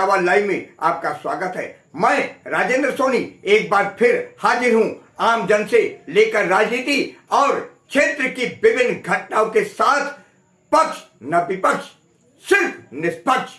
Etawah live में आपका स्वागत है। मैं राजेंद्र सोनी एक बार फिर हाजिर हूं आम जन से लेकर राजनीति और क्षेत्र की विभिन्न घटनाओं के साथ। पक्ष न विपक्ष, सिर्फ निष्पक्ष।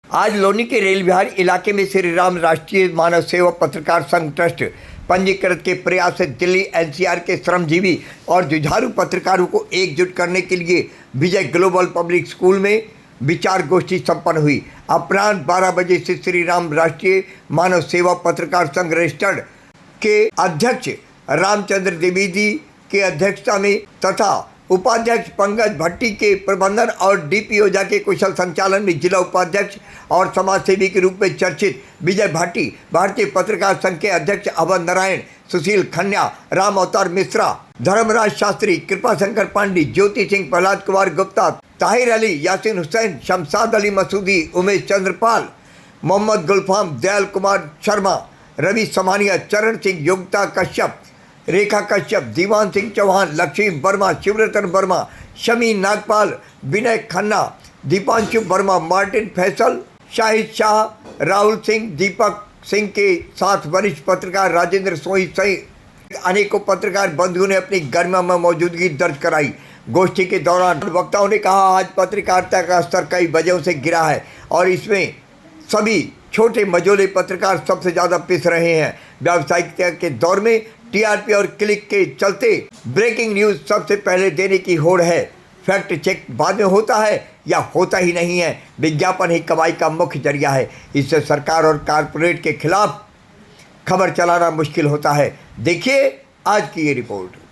आज लोनी के रेल विहार इलाके में श्री राम राष्ट्रीय मानव सेवा पत्रकार संघ ट्रस्ट पंजीकृत के प्रयास से दिल्ली एनसीआर के श्रमजीवी और जुझारू पत्रकारों को एकजुट करने के लिए विजय ग्लोबल पब्लिक स्कूल में विचार गोष्ठी संपन्न हुई। अपराह्न 12 बजे से श्री राम राष्ट्रीय मानव सेवा पत्रकार संघ रजिस्टर्ड के अध्यक्ष रामचंद्र द्विवेदी के अध्यक्षता में तथा उपाध्यक्ष पंकज भट्टी के प्रबंधन और डीपी ओझा के कुशल संचालन में जिला उपाध्यक्ष और समाजसेवी के रूप में चर्चित विजय भाटी, भारतीय पत्रकार संघ के अध्यक्ष अभय नारायण, सुशील खन्या, राम अवतार मिश्रा, धर्मराज शास्त्री, कृपा शंकर पांडे, ज्योति सिंह, प्रहलाद कुमार गुप्ता, ताहिर अली, यासीन हुसैन, शमशाद अली मसूदी, उमेश चंद्रपाल, मोहम्मद गुलफाम, दयाल कुमार शर्मा, रवि समानिया, चरण सिंह, योगिता कश्यप, रेखा कश्यप, दीवान सिंह चौहान, लक्ष्मी वर्मा, शिवरतन वर्मा, शमी नागपाल, विनय खन्ना, दीपांशु वर्मा, मार्टिन फैसल, शाहिद शाह, राहुल सिंह, दीपक सिंह के साथ वरिष्ठ पत्रकार राजेंद्र सोनी सहित अनेकों पत्रकार बंधुओं ने अपनी गरिमा में मौजूदगी दर्ज कराई। गोष्ठी के दौरान वक्ताओं ने कहा, आज पत्रकारिता का स्तर कई वजहों से गिरा है और इसमें सभी छोटे मझोले पत्रकार सबसे ज़्यादा पिस रहे हैं। व्यावसायिकता के दौर में टीआरपी और क्लिक के चलते ब्रेकिंग न्यूज़ सबसे पहले देने की होड़ है। फैक्ट चेक बाद में होता है या होता ही नहीं है। विज्ञापन ही कमाई का मुख्य जरिया है। इससे सरकार और कारपोरेट के खिलाफ खबर चलाना मुश्किल होता है। देखिए आज की ये रिपोर्ट।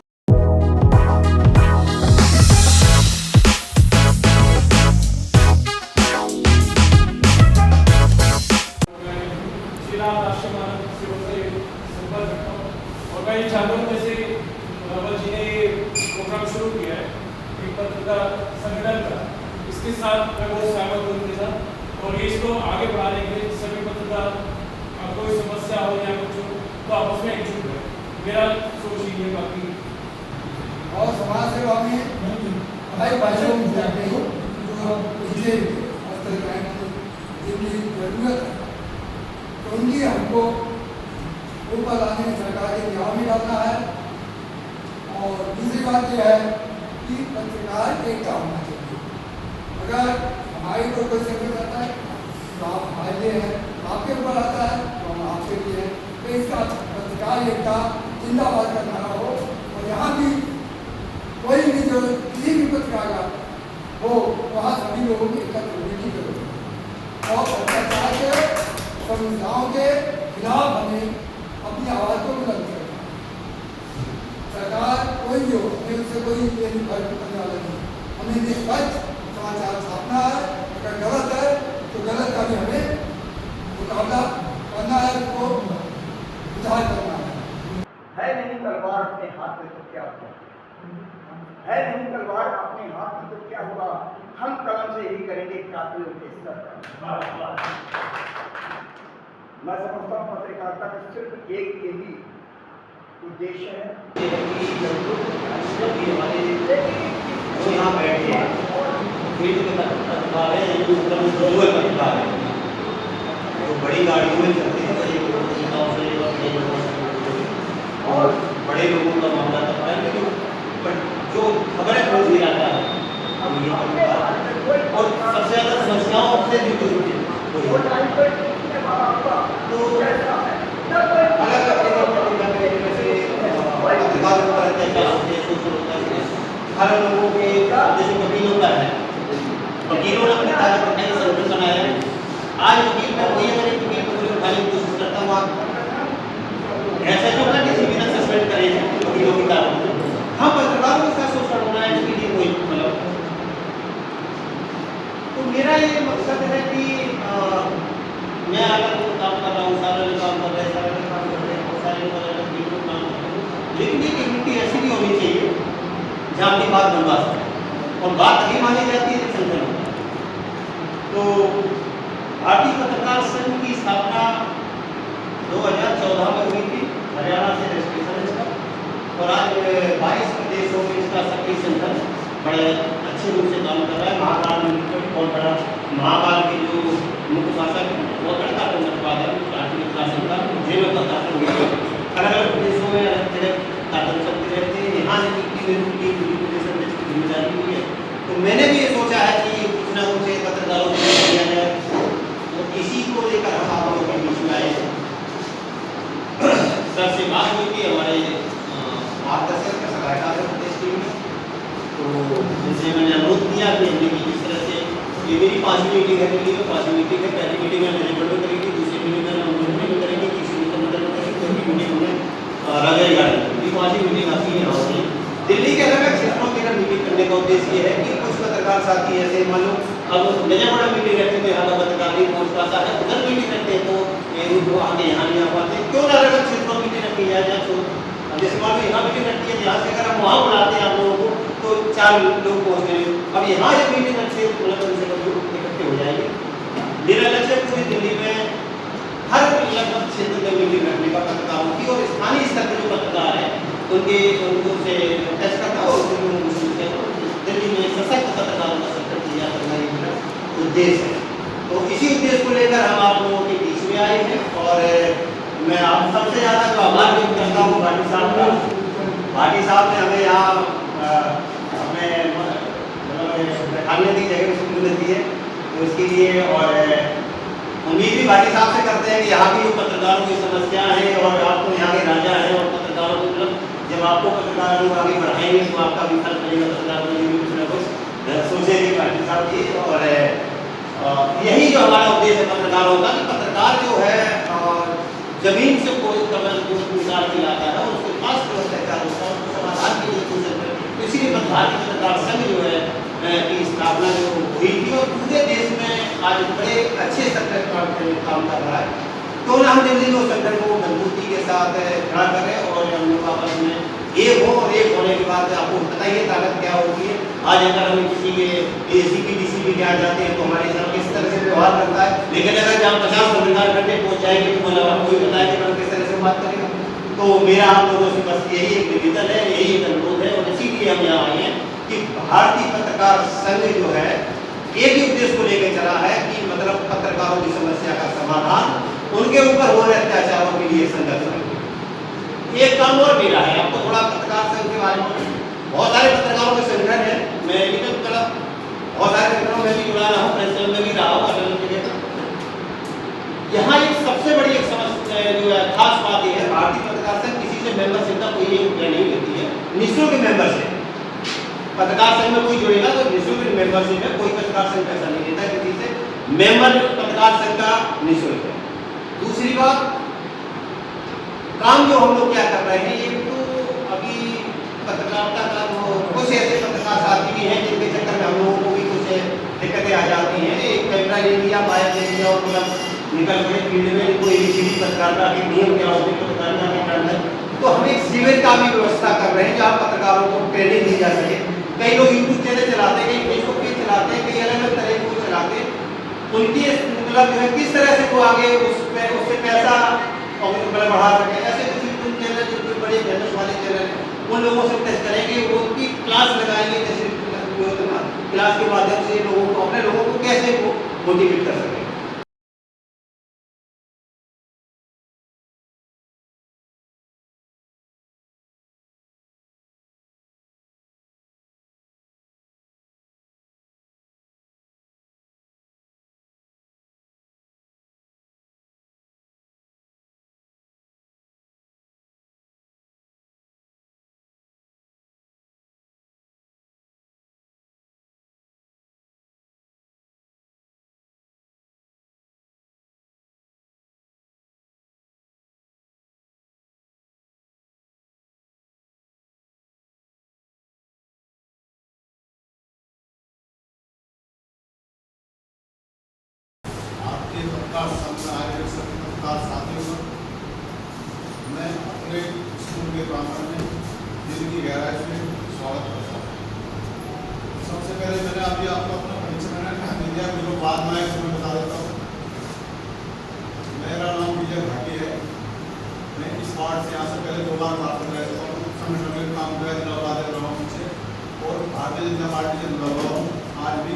कई सालों में से रावल जी ने प्रोग्राम शुरू किया है एक पत्रकार संगठन का। इसके साथ मैं बहुत सहमत हूँ उनके साथ और इसको आगे बढ़ाने के लिए सभी पत्रकार कोई समस्या हो या कुछ हो तो आपस में एकजुट है। मेरा सोच ये है। बाकी और समाज सेवा में हमारी भाषा में जाते हो जो मुझे पत्रकार जिनकी जरूरत है तो उनकी हमको ऊपर लाने में सरकार के ध्यान में डालना है। और दूसरी बात यह है कि पत्रकार एकता होना चाहिए। अगर हमारी को कोई संकट आता है तो आप हमारे लिए हैं, आपके ऊपर आता है तो हम आपके लिए हैं। तो इसका पत्रकार एकता जिंदाबाद का नारा हो और यहाँ भी कोई भी जो किसी भी पत्रकार का हो वहाँ सभी लोगों की एकत्र होने की जरूरत है। और भ्रष्टाचार के समस्याओं के खिलाफ हमें अपनी आवाज़ को बुलंद करना है। सरकार कोई भी हो, हमें उससे कोई फर्क पड़ने वाला नहीं। हमें निष्पक्ष समाचार छापना है। अगर गलत है तो गलत का भी हमें मुकाबला करना है, उसको विचार करना है नहीं तलवार अपने हाथ में तो क्या हुआ, है नहीं तलवार अपने हाथ में तो क्या हुआ, हम कलम से ही करेंगे कातिलों के सर। मैं समझता हूँ पत्रकारिता का सिर्फ एक यही उद्देश्य है वो यहाँ बैठे हैं जो बड़ी गाड़ियों में चलते हैं और बड़े लोगों का मामला तक है, लेकिन जो खबरें खोज नहीं आता है और सबसे ज़्यादा समस्याओं से जुड़ी हर लोगों के जैसे वकील होता है, वकीलों ने अपने कार्य करने का संगठन बनाया है। आज वकील का वही अगर एक वकील को उठाने की कोशिश करता हूँ, आप ऐसा जो ना किसी भी सस्पेंड करें वकीलों की कार्य। हाँ, पत्रकारों के साथ शोषण होना है, इसके लिए कोई मतलब। तो मेरा ये मकसद है कि मैं अगर काम कर रहा हूँ, सारे काम कर रहे हैं, सारे काम कर रहे हैं, बहुत सारे लोग अलग अलग काम कर रहे हैं, लेकिन एक यूनिटी ऐसी भी होनी चाहिए जहाँ अपनी बात बनवा सकें और बात नहीं मानी जाती है संगठन में। तो भारतीय पत्रकार संघ की स्थापना 2014 में हुई थी, हरियाणा से रजिस्ट्रेशन इसका, और आज 22 प्रदेशों में इसका सक्रिय संगठन बड़े अच्छे रूप से काम कर रहा है। महाकाल में भी बहुत बड़ा, महाकाल के जो मुख्य शासक बहुत बड़ा कार्टून रखवा है, कार्टून शासन का जेलों का कार्टून अलग अलग प्रदेशों में अलग तरह कार्टून चलते रहते हैं। यहाँ की जिम्मेदारी हुई है, तो मैंने भी ये सोचा है कि कुछ ना कुछ पत्रकारों को किया जाए, तो इसी को लेकर हम आप लोगों के बीच में आए। सर से बात हुई थी हमारे मार्गदर्शक का सलाहकार है प्रदेश टीम में, तो उनसे मैंने अनुरोध किया कि हमने किस तरह से, ये मेरी 5वीं मीटिंग है, दिल्ली में 5वीं मीटिंग है। पहली मीटिंग में मैनेजमेंट में करेंगे, दूसरी मीटिंग में उन्होंने में करेंगे, तीसरी मीटिंग में करेंगे, चौथी मीटिंग में राजा गार्डन में 5वीं मीटिंग आती है। यहाँ से दिल्ली के अलग अलग क्षेत्रों में मेरा मीटिंग करने का उद्देश्य ये है कि कुछ पत्रकार साथी ऐसे मान लो अब नजरबड़ा मीटिंग रहते हैं, यहाँ का पत्रकार नहीं पहुँच पाता है, उधर मीटिंग करते हैं तो आगे यहाँ नहीं आ पाते, क्यों अलग अलग क्षेत्रों में मीटिंग रखी जाए। तो जैसे मान लो यहाँ मीटिंग रखी है, यहाँ से अगर हम वहाँ बुलाते हैं आप लोगों को तो 4 लोग पहुँचते हैं। अब यहाँ जब मीटिंग रखते हैं तो लोग इकट्ठे हो जाएंगे। मेरा लक्ष्य पूरी दिल्ली में हर लगभग क्षेत्र में मीटिंग रखने का पत्रकारों की, और स्थानीय स्तर पर जो पत्रकार है उनको से टच करना और दिल्ली में सशक्त पत्रकारों का सेक्टर तैयार करना ये मेरा उद्देश्य है। तो इसी उद्देश्य को लेकर हम आप लोगों के बीच में आए हैं, और मैं आप सबसे ज़्यादा जो आभार व्यक्त करता हूँ भाटी साहब का। भाटी साहब ने हमें यहाँ हमें बैठाने की जगह सुविधा देती है, तो इसके लिए और उम्मीद भी भाटी साहब से करते हैं कि यहाँ की जो पत्रकारों की समस्या है, और आप तो यहाँ के राजा हैं, और पत्रकारों को मतलब जब आपको पत्रकार लोग आगे बढ़ाएंगे तो आपका भी फल पड़ेगा, पत्रकार को भी कुछ ना कुछ सोचेंगे भाटी साहब जी। और यही जो हमारा उद्देश्य है पत्रकारों का, कि पत्रकार जो है जमीन से कोई कमल निकाल के लाता है, उसके पास भ्रष्टाचार होता है, उसको समाधान के लिए कोशिश करते हैं। तो इसीलिए भारतीय पत्रकार संघ जो है की स्थापना जो हुई थी, और पूरे देश में आज बड़े अच्छे स्तर पर काम कर रहा है। तो ना हम दिल्ली में उस संगठन को मजबूती के साथ खड़ा करें, और हम लोग आपस में एक हो, और एक होने के बाद आपको बताइए ताकत क्या होती है। आज अगर हम किसी के ACPDC भी क्या जाते हैं तो हमारे साथ किस तरह से व्यवहार करता है, लेकिन अगर जब 50 पत्रकार घंटे पहुँच जाएंगे तो मतलब आपको भी बताया कि हम किस तरह से बात करेंगे। तो मेरा आप लोगों से बस यही एक निवेदन है, यही एक अनुरोध है, और इसीलिए हम यहाँ आए हैं कि भारतीय पत्रकार संघ जो है एक ही उद्देश्य को लेकर चला है कि मतलब पत्रकारों की समस्या का समाधान, उनके ऊपर हो रहे अत्याचारों के लिए संघर्ष करें। एक काम और भी रहा है, आपको थोड़ा पत्रकार संघ के बारे में, बहुत सारे पत्रकारों के संगठन है, मैं निकल मतलब बहुत सारे संगठनों में भी जुड़ा रहा हूँ, प्रेस क्लब में भी रहा हूँ, अलग जगह। यहाँ एक सबसे बड़ी एक समस्या जो है, खास बात यह है, भारतीय पत्रकार संघ किसी से मेंबरशिप का कोई एक रुपया नहीं लेती है, निःशुल्क मेंबरशिप। पत्रकार संघ में कोई जुड़ेगा तो निःशुल्क मेंबरशिप है, कोई पत्रकार संघ पैसा नहीं लेता है किसी से, मेंबर पत्रकार संघ का निःशुल्क है। दूसरी बात, काम जो हम लोग क्या कर रहे हैं, ये तो अभी पत्रकारिता का जो कुछ ऐसे पत्रकार साथी भी हैं जिनके चक्कर में हम लोगों को भी कुछ दिक्कतें आ जाती हैं। एक कैमरा ले लिया, बाइक ले लिया, और मतलब निकल गए फील्ड में, कोई ABCD पत्रकारिता के नियम क्या होते हैं पत्रकारिता के अंदर। तो हम एक शिविर का भी व्यवस्था कर रहे हैं जहाँ पत्रकारों को ट्रेनिंग दी जा सके। कई लोग यूट्यूब चैनल चलाते हैं, कई फेसबुक पेज चलाते हैं, कई अलग अलग तरह को चलाते हैं, उनकी मतलब जो है किस तरह से वो आगे उससे पैसा बढ़ा सके। ऐसे कुछ यूट्यूब चैनल जो बड़े फेमस वाले चैनल हैं, उन लोगों से टेस्ट करेंगे, उनकी क्लास लगाएंगे, जैसे क्लास के माध्यम से लोगों को अपने लोगों को कैसे वो मोटिवेट कर सकें। पत्रकार संघ में आए सभी पत्रकार साथियों को मैं अपने स्कूल के प्रांगण में दिल की गहराई से स्वागत करता हूँ। सबसे पहले मैंने अभी आपको अपना परिचय मैंने कहा दिया, मुझे बाद में मैं बता देता हूँ। मेरा नाम विजय भाटी है। मैं इस वार्ड से यहाँ से पहले 2 बार बात कर रहा हूँ, संगठन में काम किया, जिला उपाध्यक्ष रहा हूँ पीछे, और भारतीय जनता पार्टी से जुड़ा हुआ हूँ, आज भी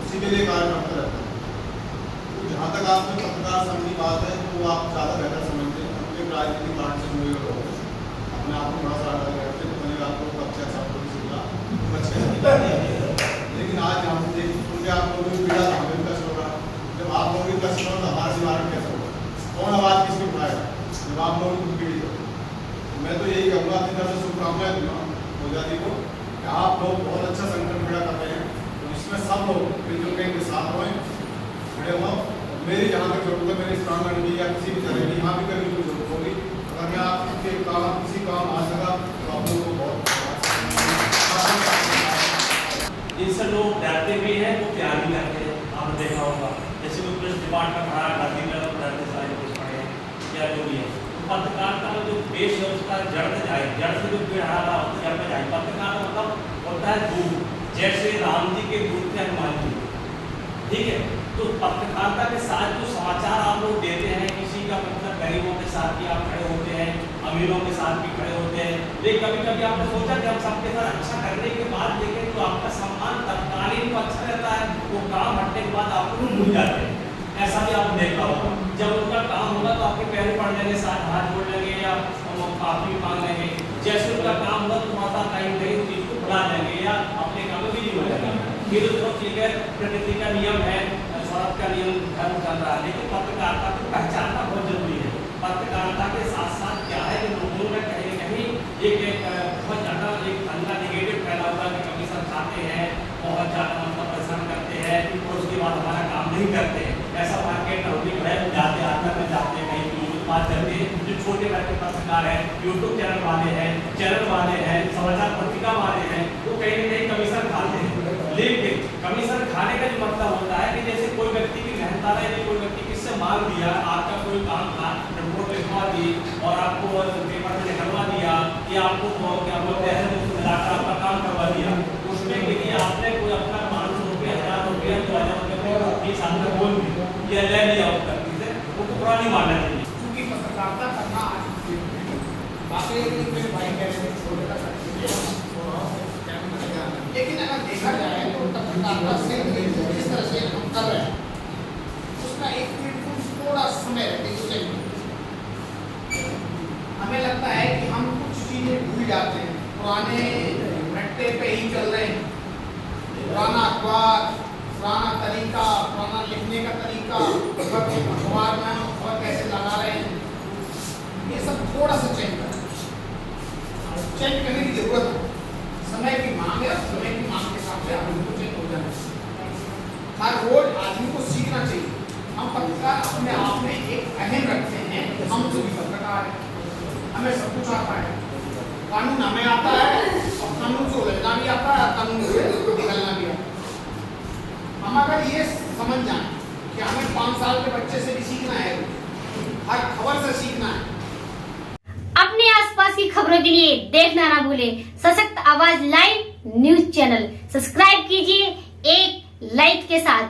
उसी के लिए कार्य करता रहता हूँ। तो जहाँ तक आपकी पत्रकार संघ की बात है तो आप ज़्यादा बेहतर समझते हैं, अपने राजनीतिक पार्टी से जुड़े हुए लोग अपने आप को थोड़ा सा अलग करते हैं, तो आपको कब से अच्छा लेकिन आज हम सुन के आप लोगों की पीड़ा हमें भी कष्ट होगा। जब आप लोगों की कष्ट होगा तो हमारा निवारण कैसे होगा? कौन आवाज़ किसकी उठाएगा जब आप लोगों की पीड़ित हो? मैं तो यही कहूँगा, अपनी तरफ से शुभकामनाएं दूंगा मोदी को कि आप लोग बहुत अच्छा संगठन खड़ा कर रहे हैं, तो इसमें सब लोग मिलजुल के इनके साथ हों, खड़े हों। मेरी जहाँ तक जरूरत है, मेरे प्रांगण की या किसी भी तरह की यहाँ भी करने की जरूरत होगी, अगर मैं आपके काम किसी काम आ सका तो आप लोगों को बहुत जिनसे लोग डरते भी हैं वो प्यार भी करते हैं। आपने देखा होगा जैसे कोई पुलिस डिपार्टमेंट खड़ा गांधी में डरते सारे पुलिस खड़े हैं या जो भी है। तो पत्रकारिता में जो देश है उसका जड़ में जाए, जड़ से जो पेड़ हरा होता है जड़ में जाए। पत्रकार मतलब होता है दूध, जैसे राम जी के दूध थे हनुमान जी, ठीक है। तो पत्रकारिता के साथ जो समाचार आप लोग देते हैं, किसी का मतलब गरीबों के साथ भी आप खड़े होते हैं, अमीरों के साथ भी खड़े होते हैं, लेकिन कभी कभी आपने सोचा कि हम सबके साथ अच्छा करने के बाद देखें तो आपका सम्मान तत्कालीन तो अच्छा रहता है, वो काम हटने के बाद आप लोग भूल जाते हैं। ऐसा भी आपने देखा होगा, जब उनका काम होगा तो आपके पैर पड़ लेंगे, साथ हाथ जोड़ लेंगे या माफी मांग लेंगे। जैसे उनका काम होगा तो थोड़ा सा कहीं कहीं चीज को भुला देंगे या अपने काम में बिजी हो जाएगा। ये तो चलो ठीक है, प्रकृति का नियम है, स्वार्थ का नियम धर्म चल रहा है, लेकिन पत्रकारिता को पहचानना बहुत जरूरी है। पत्रकारिता के साथ साथ क्या है कि लोगों में कहीं न कहीं एक बहुत ज़्यादा एक अंदर निगेटिव फैला हुआ कि कमीशन खाते हैं, बहुत ज़्यादा मतलब परेशान करते हैं और उसके बाद हमारा काम नहीं करते हैं। ऐसा मार्केट होने है, जाते आते में जाते हैं कहीं बात करते हैं। जो छोटे बड़े पत्रकार हैं, यूट्यूब चैनल वाले हैं, समाचार पत्रिका वाले हैं, वो कहीं न कहीं कमीशन खाते हैं। लेकिन कमीशन खाने का जो मतलब होता है कि जैसे कोई व्यक्ति की मेहनत है, कोई व्यक्ति किससे मांग दिया, आपका कोई काम था, रिपोर्ट लिखवा दी और आपको पेपर में निकलवा दिया या आपको क्या बोलते हैं मिलाकर आपका काम करवा दिया, उसमें यदि आपने कोई अपना 500 रुपया 1000 रुपया 2000 रुपये एक साथ में बोल दी या ले लिया उस व्यक्ति से, वो बुरा नहीं मानना चाहिए। क्योंकि पत्रकारिता करना आज बाकी मेरे भाई कह रहे थे छोटे का लेकिन अगर देखा जाए तो पत्रकारिता से जिस तरह से हम कर रहे हैं उसका एक मिनट थोड़ा समय लगेगा। हमें लगता है कि हम कुछ चीजें भूल जाते हैं, पुराने रट्टे पे ही चल रहे हैं, पुराना अखबार, पुराना तरीका, पुराना लिखने का तरीका, अखबार में और कैसे लगा रहे हैं, ये सब थोड़ा सा चेंज करने की जरूरत है। समय की मांग है, समय की मांग के हिसाब से आदमी को चेंज हो जाना है। हर रोज आदमी को सीखना चाहिए। हम पत्रकार अपने आप में एक अहम रखते हैं, हम सभी पत्रकार हैं, हमें सब कुछ आता है, कानून हमें आता है और कानून से उलझना भी आता है, कानून से निकलना भी आता है। हम अगर ये समझ जाएं कि हमें 5 साल के बच्चे से भी सीखना है, हर खबर से सीखना है। अपने आसपास की खबरों के लिए देखना ना भूलें सशक्त आवाज लाइव न्यूज चैनल। सब्सक्राइब कीजिए एक लाइक के साथ।